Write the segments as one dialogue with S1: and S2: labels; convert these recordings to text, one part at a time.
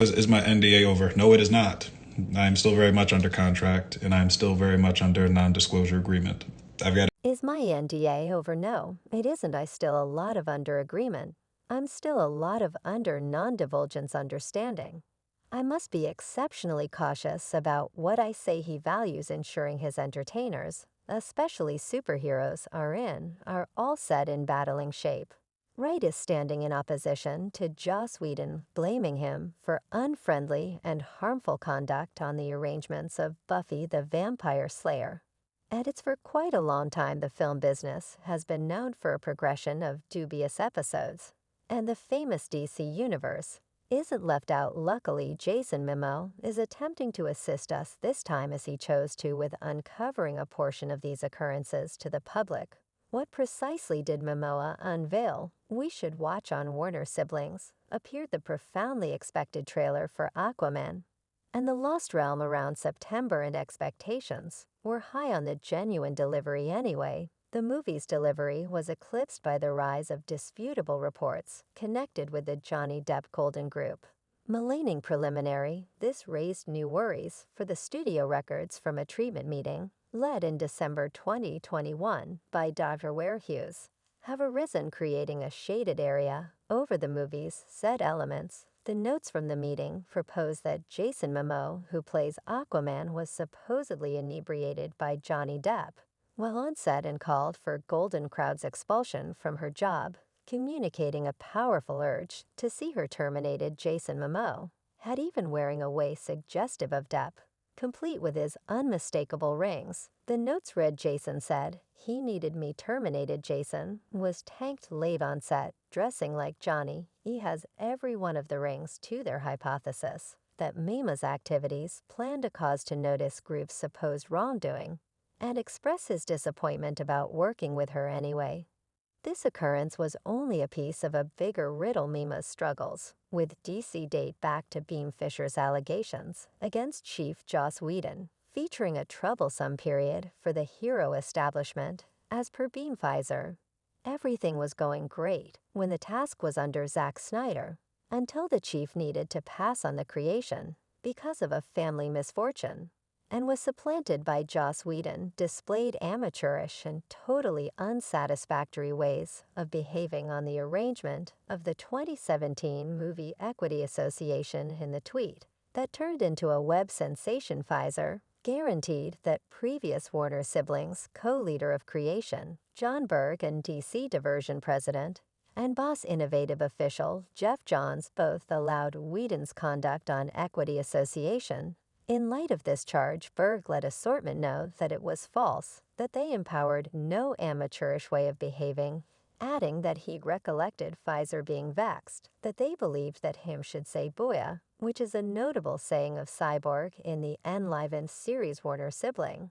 S1: Is my NDA over? No, it is not. I'm still very much under contract, and I'm still very much under a non-disclosure agreement. I've got
S2: Is my NDA over? No, it isn't. I still a lot of under agreement. I'm still a lot of under non-divulgence understanding. I must be exceptionally cautious about what I say he values ensuring his entertainers, especially superheroes, are all set in battling shape. Wright is standing in opposition to Joss Whedon, blaming him for unfriendly and harmful conduct on the arrangements of Buffy the Vampire Slayer. And it's for quite a long time the film business has been known for a progression of dubious episodes. And the famous DC universe isn't left out. Luckily, Jason Momoa is attempting to assist us this time as he chose to with uncovering a portion of these occurrences to the public. What precisely did Momoa unveil? We should watch on Warner Siblings. Appeared the profoundly expected trailer for Aquaman, and the Lost Realm around September, and expectations were high on the genuine delivery anyway. The movie's delivery was eclipsed by the rise of disputable reports connected with the Johnny Depp Golden Group. Maligning preliminary, this raised new worries for the studio records from a treatment meeting led in December 2021 by Dr. Warehughes have arisen, creating a shaded area over the movie's set elements. The notes from the meeting propose that Jason Momoa, who plays Aquaman, was supposedly inebriated by Johnny Depp while on set and called for Golden Crowd's expulsion from her job, communicating a powerful urge to see her terminated. Jason Momoa had even wearing a way suggestive of Depp, complete with his unmistakable rings. The notes read, Jason said, "He needed me terminated." Jason was tanked late on set, dressing like Johnny. He has every one of the rings to their hypothesis that Mima's activities plan to cause to notice Group's supposed wrongdoing and express his disappointment about working with her anyway. This occurrence was only a piece of a bigger riddle. Mima's struggles with DC date back to Beam Fisher's allegations against Chief Joss Whedon, featuring a troublesome period for the hero establishment. As per Beam Pfizer, everything was going great when the task was under Zack Snyder, until the chief needed to pass on the creation because of a family misfortune, and was supplanted by Joss Whedon. Displayed amateurish and totally unsatisfactory ways of behaving on the arrangement of the 2017 Movie Equity Association in the tweet that turned into a web sensation. Pfizer guaranteed that previous Warner siblings, co-leader of creation John Berg and DC Diversion president and boss innovative official Jeff Johns, both allowed Whedon's conduct on Equity Association. In light of this charge, Berg let assortment know that it was false, that they empowered no amateurish way of behaving, adding that he recollected Pfizer being vexed, that they believed that him should say booyah, which is a notable saying of Cyborg in the Enlivened series. Warner sibling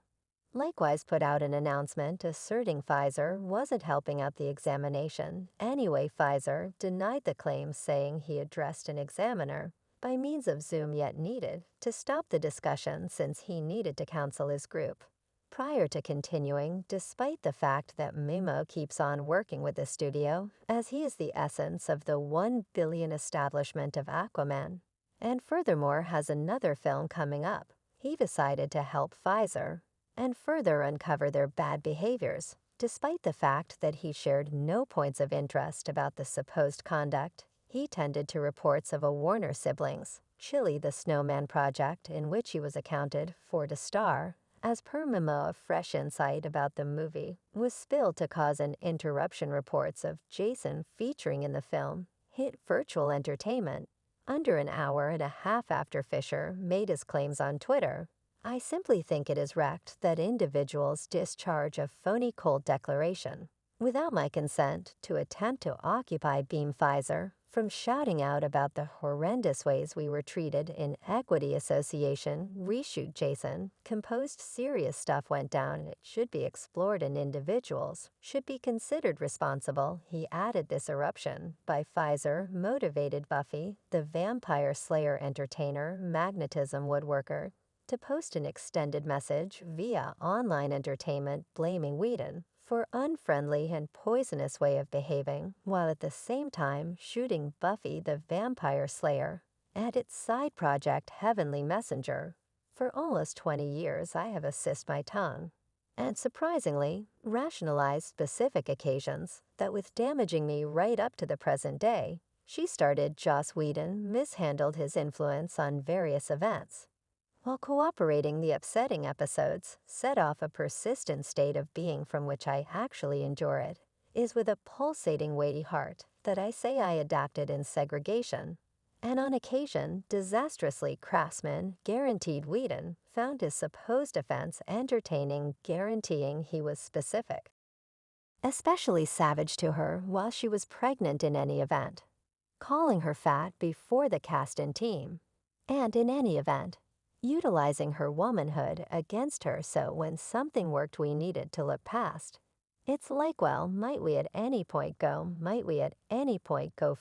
S2: likewise put out an announcement asserting Pfizer wasn't helping out the examination. Anyway, Pfizer denied the claims, saying he addressed an examiner by means of Zoom, yet needed to stop the discussion since he needed to counsel his group prior to continuing, despite the fact that Mimo keeps on working with the studio, as he is the essence of the $1 billion establishment of Aquaman, and furthermore has another film coming up. He decided to help Pfizer and further uncover their bad behaviors, despite the fact that he shared no points of interest about the supposed conduct. He tended to reports of a Warner siblings, Chili the Snowman project, in which he was accounted for to star. As per Momoa, fresh insight about the movie was spilled to cause an interruption. Reports of Jason featuring in the film hit virtual entertainment under an hour and a half after Fisher made his claims on Twitter. I simply think it is wrecked that individuals discharge a phony cold declaration without my consent to attempt to occupy Beam Pfizer from shouting out about the horrendous ways we were treated in Equity Association. Reshoot. Jason composed serious stuff went down. It should be explored and individuals should be considered responsible. He added this eruption by Pfizer motivated Buffy the Vampire Slayer entertainer magnetism woodworker to post an extended message via online entertainment blaming Whedon for unfriendly and poisonous way of behaving, while at the same time shooting Buffy the Vampire Slayer and its side project Heavenly Messenger. For almost 20 years, I have assisted my tongue, and surprisingly, rationalized specific occasions that with damaging me right up to the present day. She started Joss Whedon mishandled his influence on various events, while cooperating the upsetting episodes set off a persistent state of being from which I actually endure it. Is with a pulsating weighty heart that I say I adapted in segregation. And on occasion, disastrously craftsman guaranteed Whedon found his supposed offense entertaining, guaranteeing he was specific. Especially savage to her while she was pregnant in any event, calling her fat before the cast and team, and in any event, utilizing her womanhood against her so when something worked we needed to look past. It's like, well, might we at any point go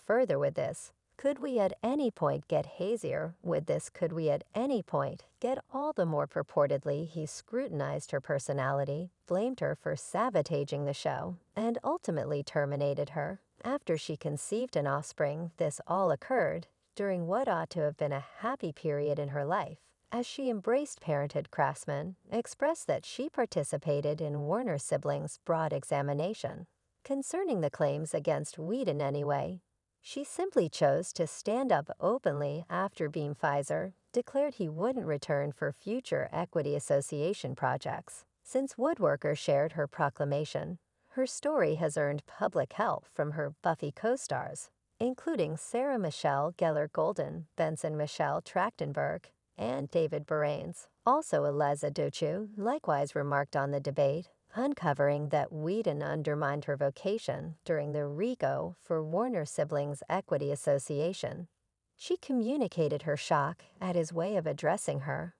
S2: further with this? Could we at any point get hazier with this? Could we at any point get all the more purportedly he scrutinized her personality, blamed her for sabotaging the show, and ultimately terminated her? After she conceived an offspring, this all occurred during what ought to have been a happy period in her life, as she embraced parenthood. Craftsman expressed that she participated in Warner siblings' broad examination. Concerning the claims against Whedon anyway, she simply chose to stand up openly after Beam Pfizer declared he wouldn't return for future Equity Association projects. Since Woodworker shared her proclamation, her story has earned public help from her Buffy co-stars, including Sarah Michelle Gellar-Golden, Benson Michelle Trachtenberg, and David Boreanaz. Also, Eliza Dushku likewise remarked on the debate, uncovering that Whedon undermined her vocation during the RICO for Warner Siblings Equity Association. She communicated her shock at his way of addressing her,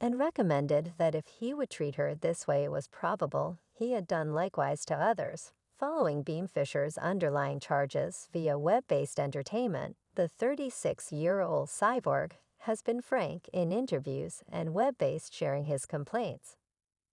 S2: and recommended that if he would treat her this way, it was probable he had done likewise to others. Following Beam Fisher's underlying charges via web-based entertainment, the 36-year-old cyborg has been frank in interviews and web-based sharing his complaints,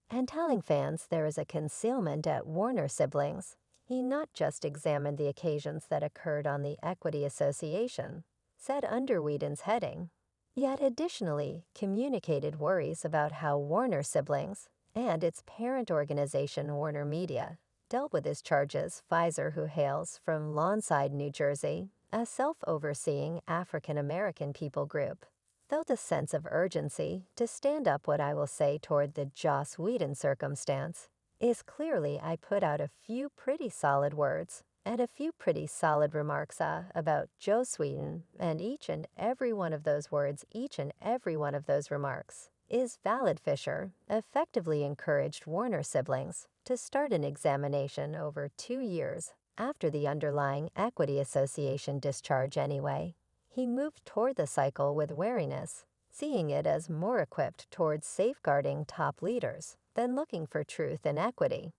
S2: and telling fans there is a concealment at Warner Siblings. He not just examined the occasions that occurred on the Equity Association, said under Whedon's heading, yet additionally communicated worries about how Warner Siblings and its parent organization Warner Media dealt with his charges. Pfizer, who hails from Lawnside, New Jersey, a self-overseeing African-American people group, felt a sense of urgency to stand up what I will say toward the Joss Whedon circumstance is clearly I put out a few pretty solid words and a few pretty solid remarks about Joss Whedon, and each and every one of those words, each and every one of those remarks is valid. Fisher effectively encouraged Warner Siblings to start an examination over 2 years after the underlying Equity Association discharge anyway. He moved toward the cycle with wariness, seeing it as more equipped towards safeguarding top leaders than looking for truth and equity.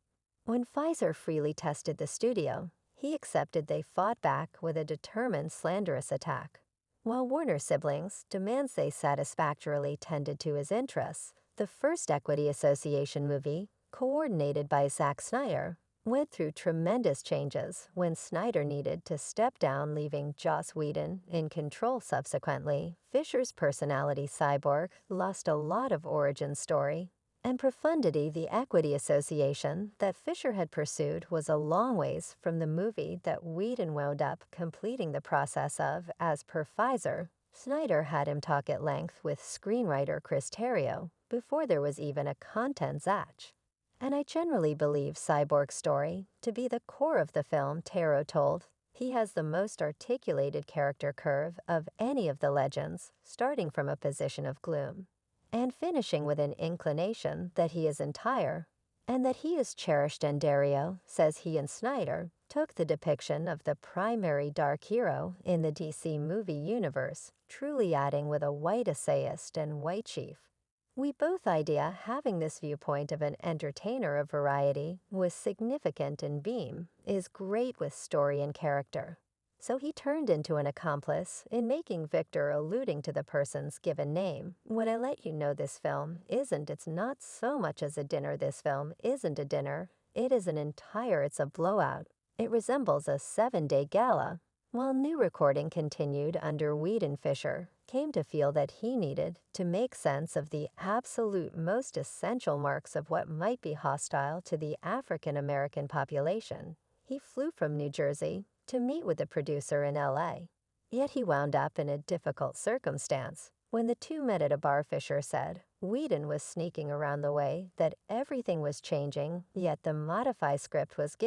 S2: When Pfizer freely tested the studio, he accepted they fought back with a determined slanderous attack. While Warner Siblings demands they satisfactorily tended to his interests, the first Equity Association movie, coordinated by Zack Snyder, went through tremendous changes when Snyder needed to step down, leaving Joss Whedon in control. Subsequently, Fisher's personality cyborg lost a lot of origin story and profundity. The Equity Association that Fisher had pursued was a long ways from the movie that Whedon wound up completing the process of. As per Pfizer, Snyder had him talk at length with screenwriter Chris Terrio before there was even a content zatch. And I generally believe Cyborg's story to be the core of the film. Terrio told, he has the most articulated character curve of any of the legends, starting from a position of gloom and finishing with an inclination that he is entire and that he is cherished. And Terrio says he and Snyder took the depiction of the primary dark hero in the DC movie universe, truly adding with a white essayist and white chief. We both idea having this viewpoint of an entertainer of variety was significant in Beam, is great with story and character. So he turned into an accomplice in making Victor, alluding to the person's given name. When I let you know this film isn't, it's not so much as a dinner. This film isn't a dinner. It is an entire, it's a blowout. It resembles a 7-day gala. While new recording continued under Whedon, Fisher came to feel that he needed to make sense of the absolute most essential marks of what might be hostile to the African American population. He flew from New Jersey to meet with the producer in LA. Yet he wound up in a difficult circumstance. When the two met at a bar, Fisher said Whedon was sneaking around the way that everything was changing, yet the modify script was given